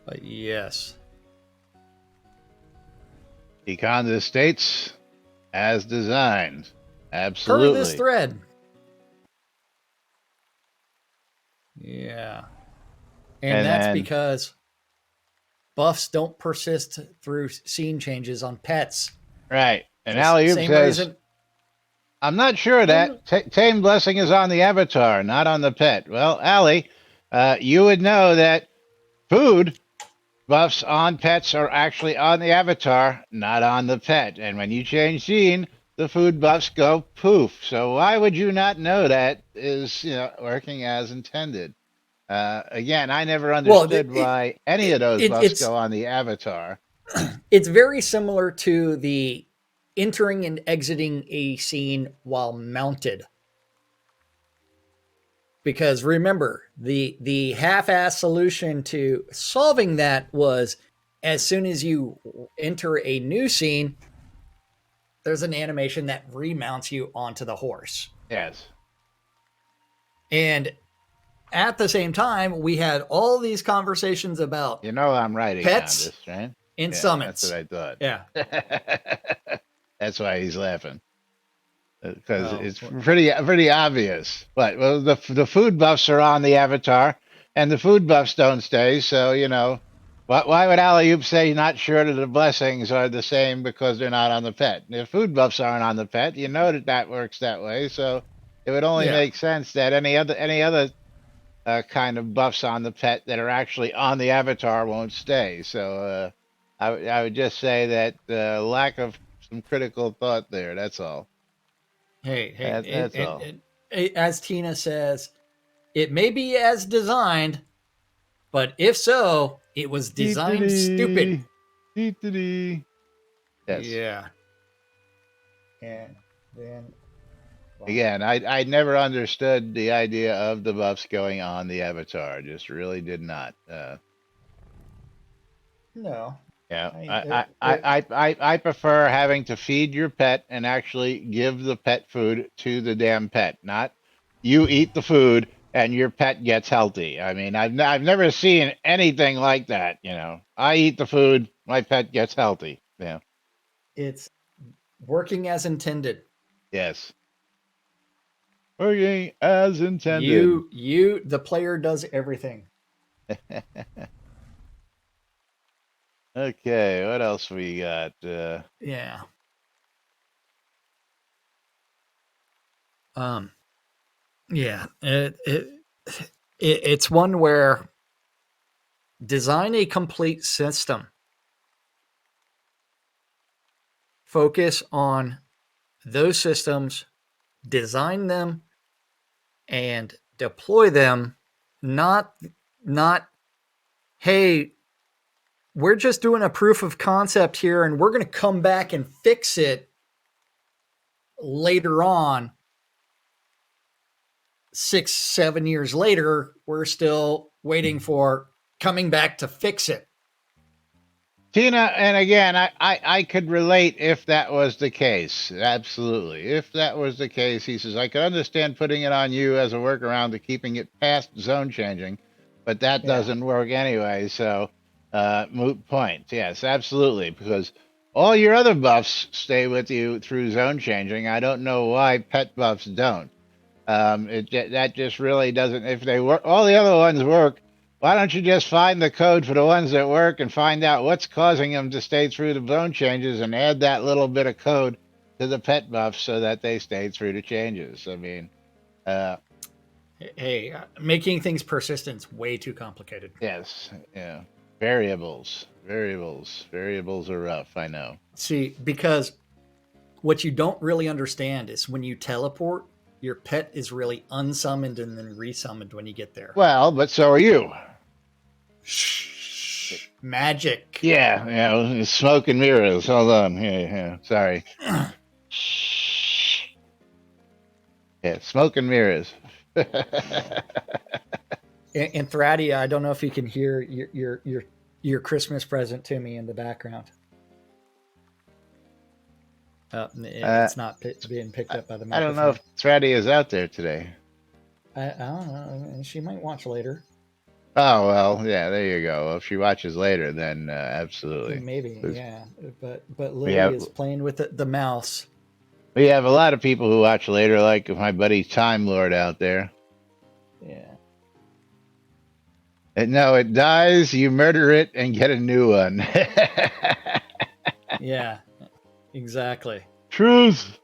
But yes. Econdis states, as designed. Absolutely. Per this thread. Yeah. And that's because buffs don't persist through scene changes on pets. Right. And Alley-oop says, I'm not sure that Tame Blessing is on the avatar, not on the pet. Well, Allie, you would know that food buffs on pets are actually on the avatar, not on the pet. And when you change scene, the food buffs go poof. So why would you not know that is working as intended? Again, I never understood why any of those buffs go on the avatar. It's very similar to the entering and exiting a scene while mounted. Because remember, the half-ass solution to solving that was as soon as you enter a new scene, there's an animation that remounts you onto the horse. Yes. And at the same time, we had all these conversations about I'm writing pets down this, right? and summons. That's what I thought. Yeah. That's why he's laughing. because Oh, it's pretty obvious. But well, the food buffs are on the avatar, and the food buffs don't stay. So why would Alley-oop say not sure that the blessings are the same because they're not on the pet? If food buffs aren't on the pet, you know that works that way. So it would only yeah. make sense that any other kind of buffs on the pet that are actually on the avatar won't stay. So I would just say that lack of some critical thought there. That's all. Hey, That's all. as Tina says, it may be as designed, but if so, it was designed stupid. Dee-dee-dee. Dee-dee-dee. Yes. Yeah. And then Again, I never understood the idea of the buffs going on the avatar. Just really did not. no, Yeah, I, I prefer having to feed your pet and actually give the pet food to the damn pet, not you eat the food and your pet gets healthy. I mean, I've never seen anything like that. I eat the food, my pet gets healthy. Yeah. it's working as intended. Yes. Working as intended. The player does everything. Okay, what else we got? Yeah. Um. Yeah. It's one where design a complete system. Focus on those systems, design them, and deploy them. Not, hey, we're just doing a proof of concept here, and we're going to come back and fix it later on. 6-7 years later, we're still waiting for coming back to fix it. Tina, and again, I could relate if that was the case. Absolutely. If that was the case, he says, I could understand putting it on you as a workaround to keeping it past zone changing, but that Yeah. doesn't work anyway. So, moot point. Yes, absolutely. Because all your other buffs stay with you through zone changing. I don't know why pet buffs don't. That just really doesn't. If they work, all the other ones work. Why don't you just find the code for the ones that work and find out what's causing them to stay through the zone changes and add that little bit of code to the pet buffs so that they stay through the changes? I mean, Hey, making things persistent is way too complicated. yes, yeah. Variables are rough. I know. See, because what you don't really understand is when you teleport, your pet is really unsummoned and then resummoned when you get there. Well, but so are you. Shh. Magic. Yeah, smoke and mirrors. Hold on. Yeah. Sorry. Yeah, smoke and mirrors. And Thradia, I don't know if you can hear your Christmas present to me in the background. It's not being picked up by the microphone. I don't know if Thraddy is out there today. I don't know. She might watch later. Oh, well, yeah, there you go. If she watches later, then absolutely. Maybe, yeah. But Lily is playing with the mouse. We have a lot of people who watch later, like my buddy Time Lord out there. Yeah. And no, it dies, you murder it, and get a new one. Yeah, exactly. Truth.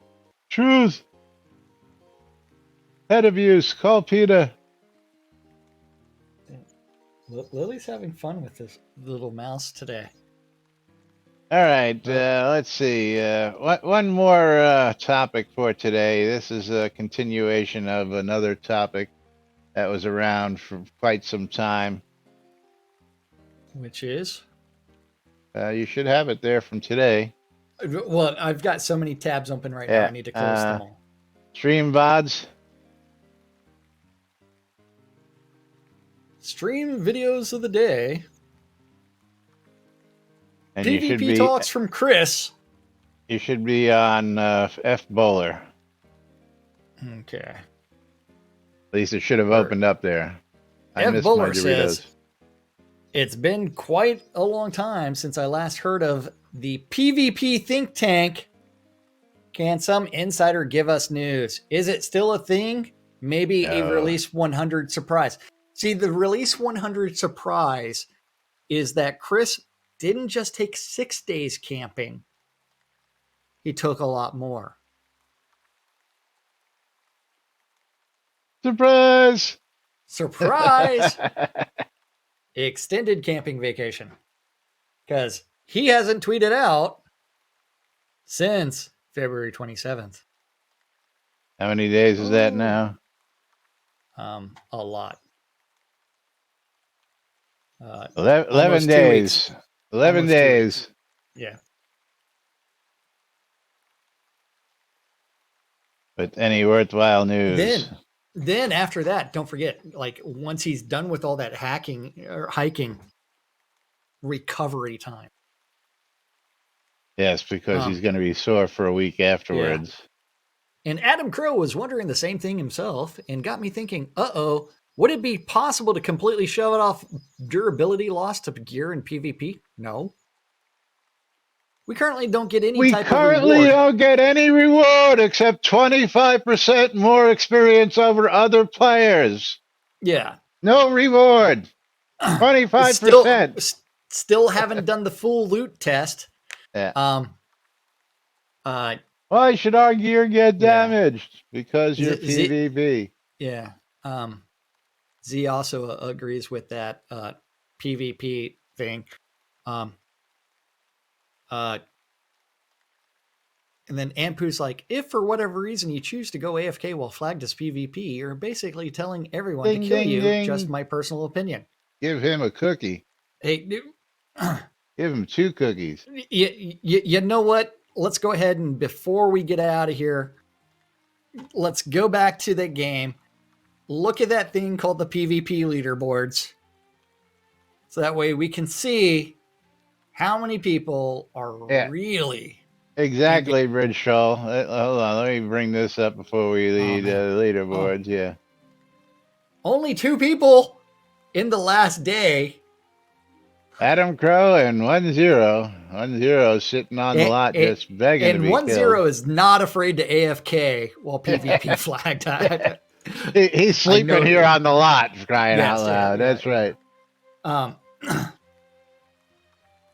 Pet abuse. Call PETA. Lily's having fun with this little mouse today. All right, let's see. One more topic for today. This is a continuation of another topic that was around for quite some time. Which is? You should have it there from today. Well, I've got so many tabs open right now. I need to close them all. Stream VODs. Stream videos of the day. And PvP talks from Chris. You should be on F Bowler. Okay. At least it should have opened up there. F Bowler says, it's been quite a long time since I last heard of the PvP think tank Can some insider give us news? Is it still a thing? Maybe a No. release 100 surprise. See, the release 100 surprise is that Chris didn't just take 6 days camping. He took a lot more. Surprise! Surprise! Extended camping vacation. Because he hasn't tweeted out since February 27th. How many days is that now? A lot. 11 almost 2 days. weeks. 11 Almost 2 days. weeks. Yeah. But any worthwhile news? Then after that, don't forget, like once he's done with all that hacking or hiking, recovery time. Yes, because he's going to be sore for a week afterwards. Yeah. And Adam Crow was wondering the same thing himself and got me thinking, would it be possible to completely shove it off durability loss to gear in PvP? No. We currently don't get any type of reward. We currently don't get any reward except 25% more experience over other players. Yeah. No reward. 25%. Still haven't done the full loot test. Yeah. Why should our gear get damaged? Because you're PvP. Yeah. Z also agrees with that PvP thing. And then Ampu's like, if for whatever reason you choose to go AFK while flagged as PvP, you're basically telling everyone to kill you. Ding. Just my personal opinion. Give him a cookie. Hey, give him 2 cookies. You know what? Let's go ahead and before we get out of here, let's go back to the game. Look at that thing called the PvP leaderboards. So that way we can see how many people are really... Exactly, Bridgeshaw. Hold on, let me bring this up before we lead the leaderboards. Yeah. Only 2 people in the last day. Adam Crow and 10. 10 sitting on the lot just begging to be killed. And 10 is not afraid to AFK while PvP flagged. He's sleeping here on the lot, crying out loud. Yeah, that's right.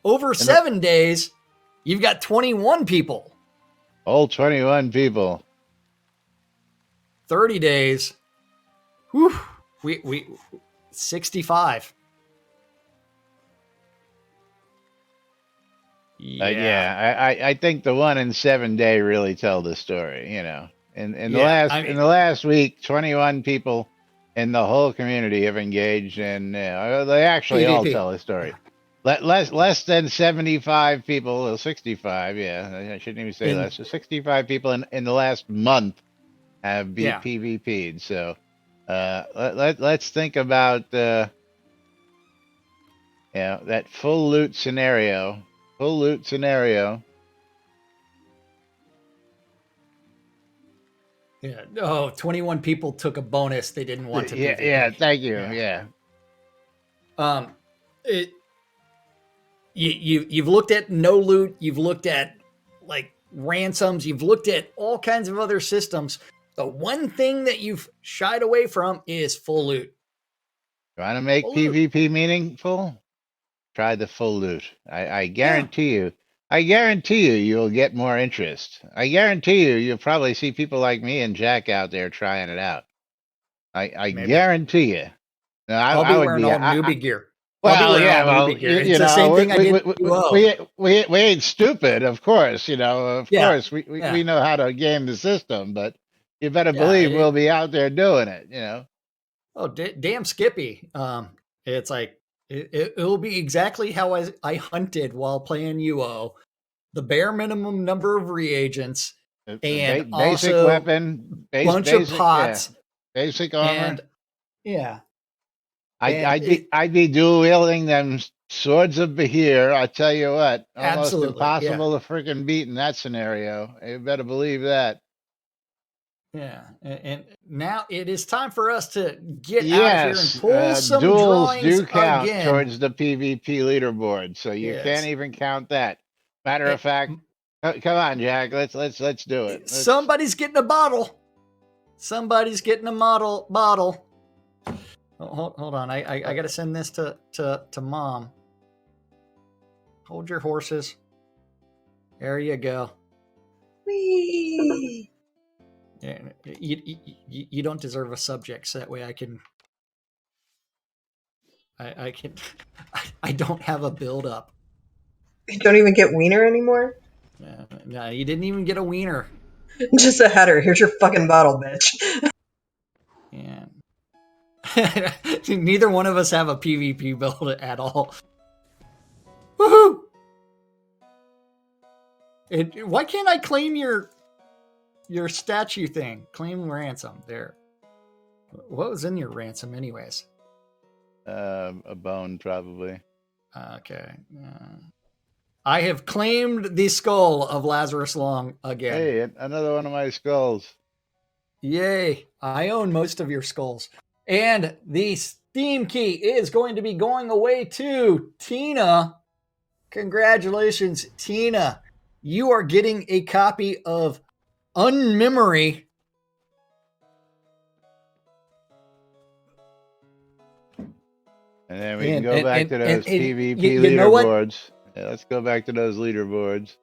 Over 7 days, you've got 21 people. All 21 people. 30 days. Whew, we 65. Yeah, I think the 1 and 7 day really tell the story. You know, in the last week, 21 people in the whole community have engaged in. They actually PvP. All tell a story. Less than 75 people, 65. Yeah, I shouldn't even say less. 65 people in the last month have PvP'd. So let's think about that full loot scenario. Yeah. Oh, 21 people took a bonus they didn't want to. Yeah. Thank you. Yeah. You've looked at no loot. You've looked at like ransoms. You've looked at all kinds of other systems. The one thing that you've shied away from is full loot. Trying to make PvP meaningful? Try the full loot. I guarantee you. I guarantee you'll get more interest. I guarantee you'll probably see people like me and Jack out there trying it out. I guarantee you. No, I'll be wearing all newbie gear. Well, it's the same thing I did. We ain't stupid, of course. Of course we know how to game the system, but you better believe we'll be out there doing it. Oh, damn Skippy! It's like it'll be exactly how I hunted while playing UO. The bare minimum number of reagents and basic also weapon, bunch of pots, basic armor. And, I'd be dual wielding them swords of Bahir. I tell you what, almost impossible to freaking beat in that scenario. You better believe that. Yeah, and now it is time for us to get out of here and pull some duels drawings do count again. Towards the PvP leaderboard, so you can't even count that. Matter of fact, Come on, Jack. Let's do it. Somebody's getting a bottle. Somebody's getting a bottle. Oh, hold on. I got to send this to Mom. Hold your horses. There you go. Whee! Yeah, you don't deserve a subject, so that way I can. I can. I don't have a build up. You don't even get wiener anymore? No, you didn't even get a wiener. Just a header. Here's your fucking bottle, bitch. Yeah. Neither one of us have a PvP build at all. Woohoo! Why can't I claim your statue thing? Claim ransom. There. What was in your ransom, anyways? A bone, probably. Okay. I have claimed the skull of Lazarus Long again. Hey, another one of my skulls. Yay. I own most of your skulls. And the Steam key is going to be going away to Tina. Congratulations, Tina. You are getting a copy of Unmemory. And then we can go back to those PvP you know what? leaderboards. Yeah, let's go back to those leaderboards.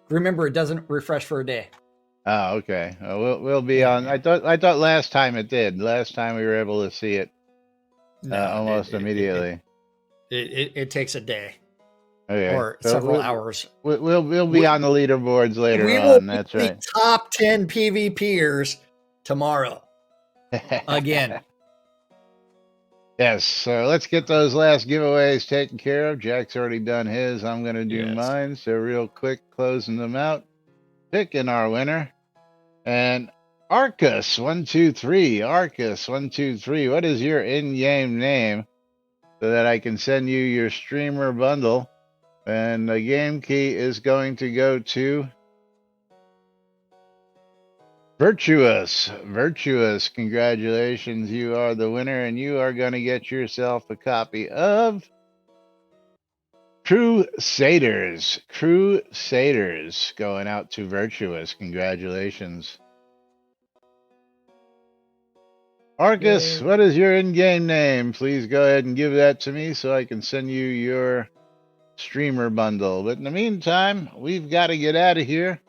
Remember, it doesn't refresh for a day. Oh, okay. We'll be on. I thought last time it did. Last time we were able to see it almost immediately. It takes a day. Okay. Or several hours. We'll be on the leaderboards later we will on. That's right. The top 10 PvPers tomorrow. Again. Yes. So let's get those last giveaways taken care of. Jack's already done his. I'm going to do mine. So real quick, closing them out. Picking our winner. And Arcus123. Arcus123. What is your in-game name so that I can send you your streamer bundle? And the game key is going to go to Virtuous. Congratulations. You are the winner, and you are going to get yourself a copy of Crusaders. Going out to Virtuous. Congratulations. Arcus, what is your in-game name? Please go ahead and give that to me so I can send you your streamer bundle. But in the meantime, we've got to get out of here.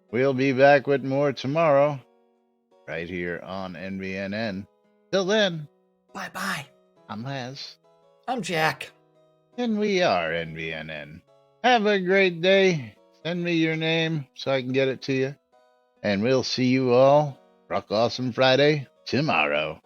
We'll be back with more tomorrow, right here on NBNN. Till then, bye-bye. I'm Laz. I'm Jack. And we are NBNN. Have a great day. Send me your name so I can get it to you. And we'll see you all Rock Awesome Friday tomorrow.